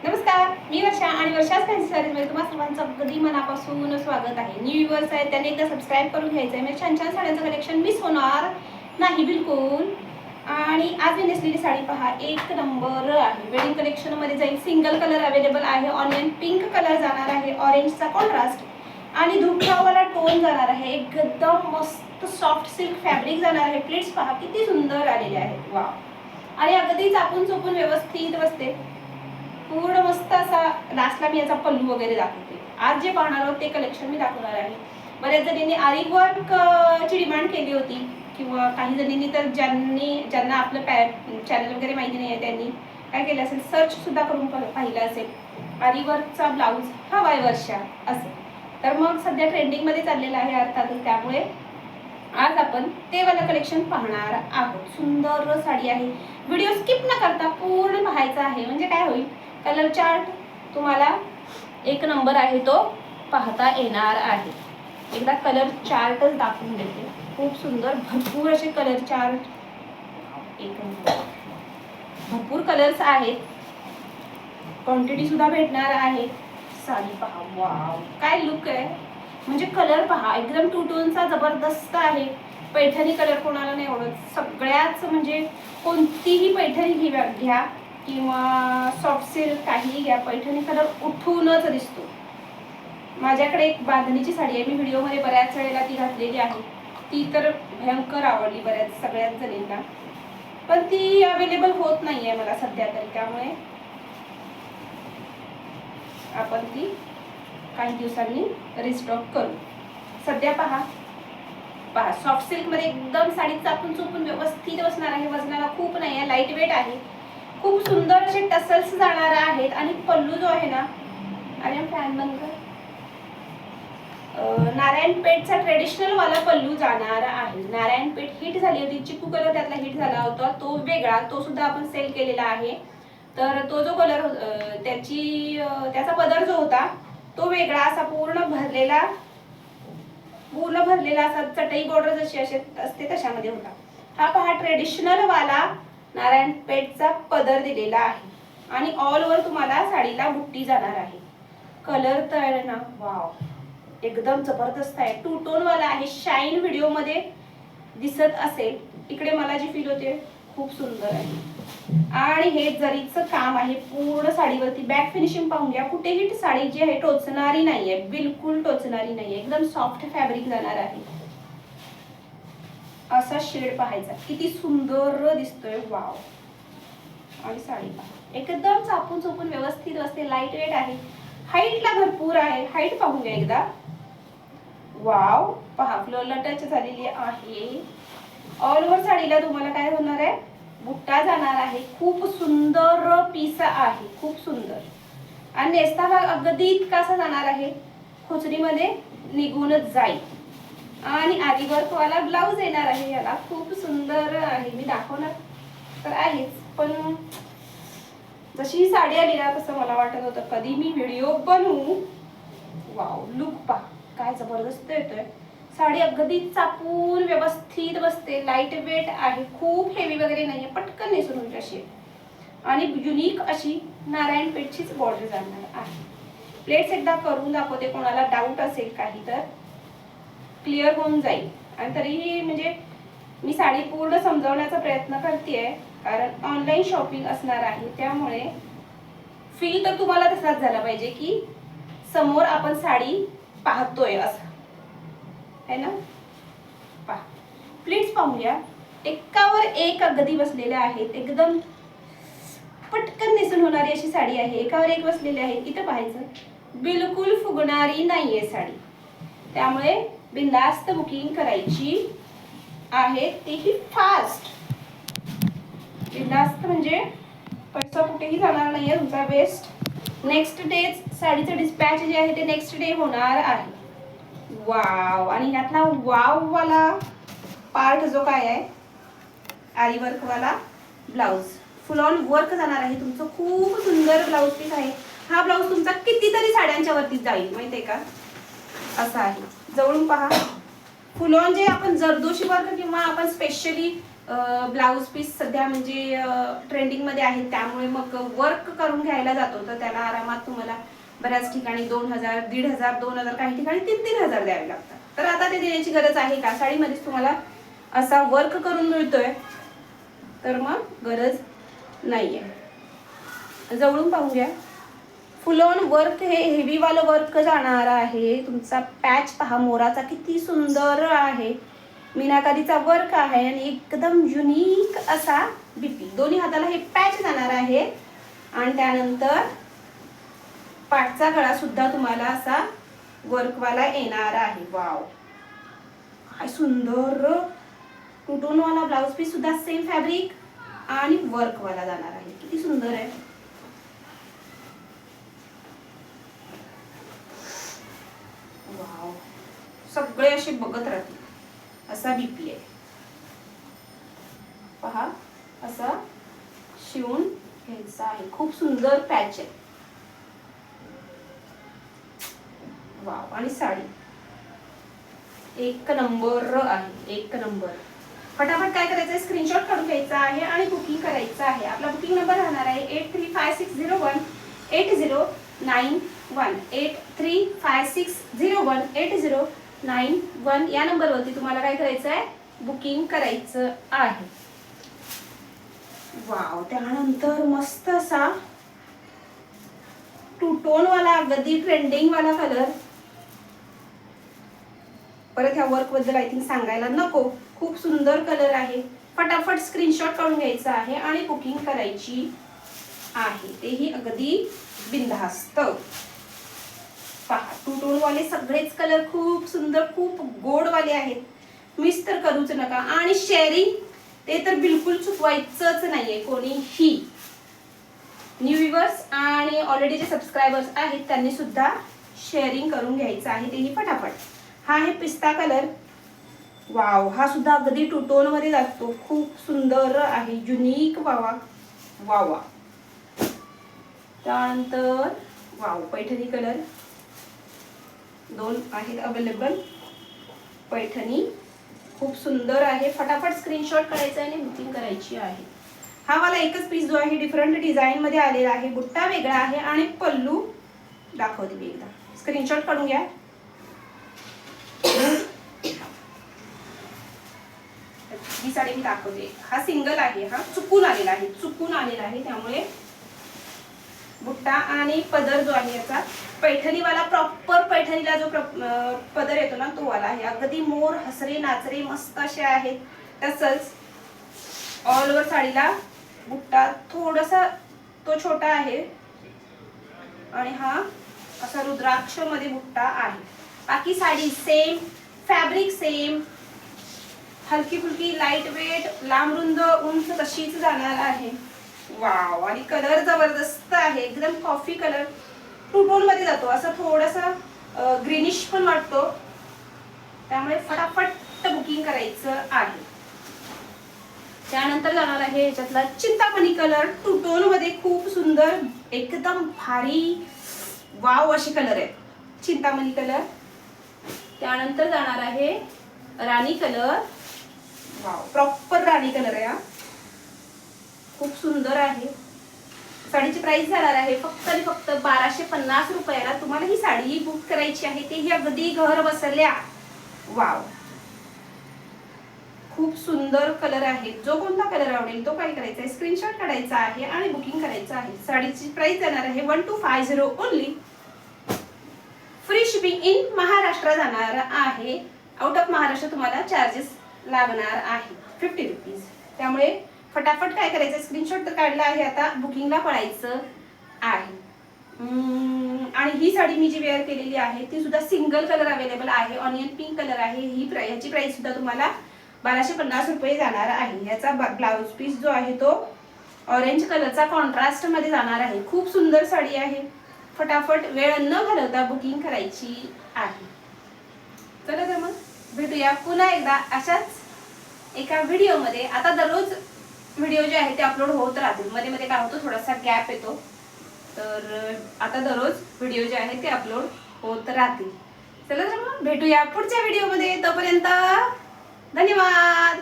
नमस्कार, मी वर्षा आणि वर्षाच फॅन्सी साडीजमध्ये तुम्हा सर्वांचं अगदी मनापासून स्वागत आहे. न्यू व्ह्यूअर्स आहेत त्यांनी एकदा सबस्क्राईब करून घ्यायचं आहे. म्हणजे छान छान साड्यांचं कलेक्शन मिस होणार नाही बिलकुल. आणि आज मी नेसलेली साडी पहा, एक नंबर आहे. वेडिंग कलेक्शनमध्ये जाईल. सिंगल कलर अवेलेबल आहे. ऑनियन पिंक कलर जाणार आहे, ऑरेंजचा कॉन्ट्रास्ट आणि धुपकावाला टोन जाणार आहे. एकदम मस्त सॉफ्ट सिल्क फॅब्रिक जाणार आहे. प्लेट्स पहा किती सुंदर आलेले आहेत. वा, आणि अगदी चापून चोपून व्यवस्थित बसते. पूर्ण मस्त असा. लास्टला मी याचा पल्लू वगैरे दाखवते. आज जे पाहणार आहोत ते कलेक्शन मी दाखवणार आहे. बऱ्याच जणींनी आरी वर्क ची डिमांड केली होती, किंवा काही जणींनी तर ज्यांना आपलं चॅनल वगैरे माहिती नाही आहे त्यांनी काय केलं असेल, सर्च सुद्धा करून पाहिलं असेल. आरी वर्कचा ब्लाऊज हवाय वर्षा असं. तर मग सध्या ट्रेंडिंगमध्ये चाललेलं आहे अर्थातच. त्यामुळे आज आपण ते वाला कलेक्शन पाहणार आहोत. सुंदर साडी आहे. व्हिडिओ स्किप न करता पूर्ण पाहायचा आहे. म्हणजे काय होईल, कलर चार्ट तुम्हाला एक नंबर आहे तो पाहता येणार आहे. एकदा कलर चार्टच दाखवून देते. खूप सुंदर भरपूर असे कलर चार्ट, एक नंबर. भरपूर कलर्स आहेत. क्वांटिटी सुद्धा भेटणार आहे. साडी पहा, वाव काय लुक आहे. म्हणजे कलर पहा, एकदम टू टोनचा जबरदस्त आहे. पैठणी कलर कोणाला नाही आवडत. सगळ्याच म्हणजे कोणतीही पैठणी घ्या किंवा सॉफ्ट सिल्क काहीही घ्या, पैठणी कलर उठूनच दिसतो. माझ्याकडे एक बांधणीची साडी आहे. मी व्हिडिओमध्ये बऱ्याच वेळेला ती घातलेली आहे. ती तर भयंकर आवडली सगळ्याच जणींना. पण ती अवेलेबल होत नाही आहे मला सध्या तरी. त्यामुळे आपण ती काही दिवसांनी रिस्टॉक करू. सध्या पहा सॉफ्ट सिल्क मध्ये एकदम साडी चापून चुपून व्यवस्थित बसणार आहे. वजनाला खूप नाही आहे, लाईट वेट आहे. खूप सुंदर असे टसल्स जाणार आहेत. आणि पल्लू जो आहे ना, अरे फॅन बंद कर, नारायणपेठचा ट्रेडिशनल वाला पल्लू जाणार आहे. नारायणपेठ हिट झाली होती, चिकू कलर त्यातला हिट झाला होता, तो वेगळा, तो सुद्धा आपण सेल केलेला आहे. तर तो जो कलर त्याचा पदर जो होता तो वेगळा असा पूर्ण भरलेला असा चटई बॉर्डर जशी असते तशामध्ये होता. हा पहा ट्रेडिशनल वाला नारायणपेठचा पदर दिलेला आहे. आणि ऑल ओव्हर तुम्हाला साडीला बुट्टी जाणार आहे. कलर तर ना वाव, एकदम जबरदस्त आहे. टू टोन वाला आहे. शाईन व्हिडिओ मध्ये दिसत असेल, इकडे मला जी फील होते खूप सुंदर आहे. आणि हे जरीचं काम आहे पूर्ण साडीवरती. बॅक फिनिशिंग पाहून घ्या. कुठेही साडी जी आहे टोचणारी नाहीये, बिलकुल टोचणारी नाहीये. एकदम सॉफ्ट फॅब्रिक जाणार आहे. असा शेड पाहायचा, किती सुंदर दिसतोय. वाव. आणि साडी पहा एकदम चापून चोपून व्यवस्थित असते. लाईट वेट आहे. हाईटला भरपूर आहे. हाईट पाहून घ्या एकदा. वाव पहा, फ्लोअरला टच झालेली आहे. ऑल ओव्हर साडीला तुम्हाला काय होणार आहे, बुट्टा जाणार आहे. खूप सुंदर पीस आहे, खूप सुंदर. आणि नेसता भाग अगदी इतका असा जाणार आहे, खोचरीमध्ये निघूनच जाईल. आणि आरी वर्क वाला ब्लाऊज येणार आहे याला. खूप सुंदर आहे. मी दाखवणार तर आहेच, पण जशी ही साडी आली ना तसं मला वाटत होतं कधी मी व्हिडिओ बनवू. वाव, लुक पहा काय जबरदस्त येतोय. साडी अगदी चापून व्यवस्थित बसते. लाईट वेट आहे. खूप हेवी वगैरे नाहीये, पटकन नेसून होईल अशी. आणि युनिक अशी नारायणपेठचीच बॉर्डर जाणार आहे. प्लेट्स एकदा करून दाखवते, कोणाला डाऊट असेल काही तर क्लिअर होऊन जाईल. आणि तरीही म्हणजे मी साडी पूर्ण समजावण्याचा प्रयत्न करतेय, कारण ऑनलाईन शॉपिंग असणार आहे. त्यामुळे फील तर तुम्हाला तसाच झाला पाहिजे की समोर आपण साडी पाहतोय असं है ना. पहा प्लीज पाहूया. एकावर एक अगदी बसलेल्या आहेत. एकदम पटकन नेसून होणारी अशी साडी आहे. एकावर एक बसलेले आहेत. इथं पाहायचं, बिलकुल फुगणारी नाहीये साडी. त्यामुळे बिनधास्त बुकिंग करायची आहे, तेही फास्ट. बिनधास्त म्हणजे पैसा कुठेही जाणार नाहीये तुमचा वेस्ट. नेक्स्ट डे साडीचं डिस्पॅच जे आहे ते नेक्स्ट डे होणार आहे. वाव. आणि ह्यातला वाव वाला पार्ट जो काय आहे, आरी वर्क वाला ब्लाऊज फुल ऑन वर्क जाणार आहे तुमचं. खूप सुंदर ब्लाऊज पीस आहे. हा ब्लाऊज तुमचा कितीतरी साड्यांच्या वरती जाईल माहितीये का. असा आहे. जवळून पहा. फुल ऑन जे आपण जरदोशी वर्क किंवा आपण स्पेशली ब्लाऊज पीस सध्या म्हणजे ट्रेंडिंगमध्ये आहे, त्यामुळे मग वर्क करून घ्यायला जातो तर त्याला आरामात तुम्हाला बऱ्याच ठिकाणी 2000, 1500, 2000, काही ठिकाणी 3-3000 द्यावे लागतात. तर आता ते देण्याची गरज आहे का? साडीमध्येच तुम्हाला असा वर्क करून मिळतोय, तर मग गरज नाहीये. जवळून पाहून घ्या. फुल ऑन वर्क, हे हेवी वालं वर्क जाणार आहे. तुमचा पॅच पहा मोराचा किती सुंदर आहे, मीनाकारीचा वर्क आहे आणि एकदम युनिक असा बीपी. दोन्ही हाताला हे पॅच जाणार आहे आणि त्यानंतर पाठचा गळा सुद्धा तुम्हाला असा वर्कवाला येणार आहे. वाव, काय सुंदर टू-टोन वाला ब्लाउज पीस सुद्धा सेम फॅब्रिक आणि वर्कवाला जाणार आहे. किती सुंदर आहे. वाव, सगळे असे बघत राहतील असा बीपी आहे. पहा, असा शिवून घ्यायचा आहे. खूप सुंदर पॅच आहे. वाव, आणि साडी एक नंबर आहे, एक नंबर. फटाफट काय करायचं, स्क्रीनशॉट काढून घ्यायचा आहे आणि बुकिंग करायचं आहे. आपला बुकिंग नंबर राहणार आहे 8356018091, 8356018091. या नंबरवरती तुम्हाला काय करायचं आहे, बुकिंग करायचं आहे. वाव, त्यानंतर मस्त असा टू टोन वाला अगदी ट्रेंडिंग वाला कलर. परत ह्या वर्क बद्दल आय थिंक सांगायला नको, खूप सुंदर कलर आहे. फटाफट स्क्रीनशॉट काढून घ्यायचा आहे आणि बुकिंग करायची आहे, तेही अगदी बिनधास्त. पहा, टू टोन वाले सगळेच कलर खूप सुंदर, खूप गोड वाले आहेत. मिस तर करूच नका. आणि शेअरिंग ते तर बिलकुल चुकवायचंच नाहीये कोणीही. न्यू व्ह्यूअर्स आणि ऑलरेडी जे सबस्क्रायबर्स आहेत त्यांनी सुद्धा शेअरिंग करून घ्यायचं आहे, तेही फटाफट. हा आहे पिस्ता कलर. वाव, हा सुद्धा अगदी टू टोन मध्ये जातो. खूप सुंदर आहे, युनिक. वावा वावा. त्यानंतर वाव, पैठणी कलर 2 आहेत अवेलेबल. पैठणी खूप सुंदर आहे. फटाफट स्क्रीनशॉट करायचा आणि बुकिंग करायची आहे. हा वाला एकच पीस जो आहे डिफरंट डिझाईन मध्ये आलेला आहे. बुट्टा वेगळा आहे आणि पल्लू दाखवते मी एकदा. स्क्रीनशॉट काढून घ्या. ही साडी मी दाखवते. हा सिंगल आहे, हा चुकून आलेला आहे, चुकून आलेला आहे. त्यामुळे बुट्टा आणि पदर जो आहे याचा पैठणीवाला, प्रॉपर पैठणीला जो पदर येतो ना तो वाला आहे. अगदी मोर, हसरे, नाचरे मस्त असे आहेत. तसंच ऑल ओव्हर साडीला बुट्टा थोडासा तो छोटा आहे आणि हा असा रुद्राक्ष मध्ये बुट्टा आहे. बाकी साडी सेम, फॅब्रिक सेम, हलकी फुलकी, लाईट वेट, लांब रुंद, उंच तशीच जाणार आहे. वाव, आणि कलर जबरदस्त आहे. एकदम कॉफी कलर, टू टोन मध्ये जातो. असं थोडासा ग्रीनिश पण वाटतो. त्यामुळे फटाफट बुकिंग करायचं आहे. त्यानंतर जाणार आहे याच्यातला चिंतामणी कलर. टू टोन मध्ये खूप सुंदर, एकदम भारी, वाव असे कलर आहे. चिंतामणी कलर. त्यानंतर जाणार आहे राणी कलर. वाव, प्रॉपर राणी कलर आहे. खूप सुंदर आहे. साडीची प्राइस जाणार आहे फक्त आणि फक्त 1250 रुपयाला. तुम्हाला ही साडी बुक करायची आहे, तेही अगदी घर बसल्या. वाव, खूप सुंदर कलर आहे. जो कोणता कलर आवडेल तो काय करायचा आहे, स्क्रीनशॉट काढायचा आहे आणि बुकिंग करायचं आहे. साडीची प्राइस जाणार आहे 1250 only. Free shipping in Maharashtra जाणार आहे. आउट ऑफ महाराष्ट्र तुम्हाला चार्जेस लागणार आहे 50 रुपीज. त्यामुळे फटाफट काय करायचं, स्क्रीनशॉट तर काढला आहे, आता बुकिंगला पळायचं आहे. आणि ही साडी मी जी वेअर केलेली आहे ती सुद्धा सिंगल कलर अवेलेबल आहे. ऑनियन पिंक कलर आहे. ह्याची प्राइस सुद्धा तुम्हाला 1250 रुपये जाणार आहे. याचा ब्लाउज पीस जो आहे तो ऑरेंज कलरचा कॉन्ट्रास्ट मध्ये जाणार आहे. खूप सुंदर साडी आहे. फटाफट वेळ न घालवता बुकिंग करायची आहे. चला तर मग भेटूया पुन्हा एकदा अशाच एका व्हिडिओमध्ये. आता दररोज व्हिडिओ जे आहे ते अपलोड होत राहतील. मध्ये मध्ये काय होतं, थोडासा गॅप येतो. तर आता दररोज व्हिडिओ जे आहे ते अपलोड होत राहतील. चला तर मग भेटूया पुढच्या व्हिडिओमध्ये. तोपर्यंत धन्यवाद.